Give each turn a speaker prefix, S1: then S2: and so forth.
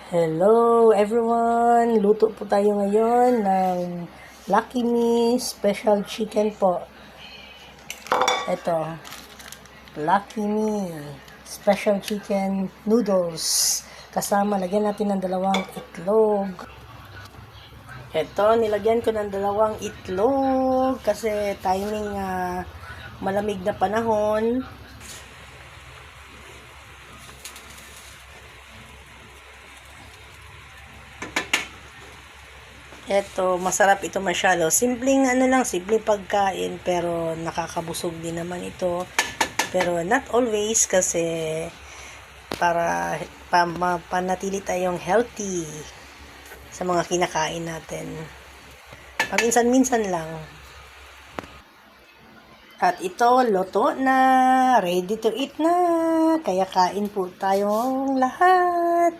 S1: Hello everyone! Luto po tayo ngayon ng Lucky Me Special Chicken po. Ito, Lucky Me Special Chicken Noodles. Kasama, lagyan natin ng 2 itlog. Ito, nilagyan ko ng 2 itlog kasi timing malamig na panahon. Eto, masarap ito masyado. Simpleng simpleng pagkain pero nakakabusog din naman ito. Pero not always kasi para panatili tayong healthy sa mga kinakain natin. Paminsan-minsan lang. At ito, luto na. Ready to eat na. Kaya kain po tayong lahat.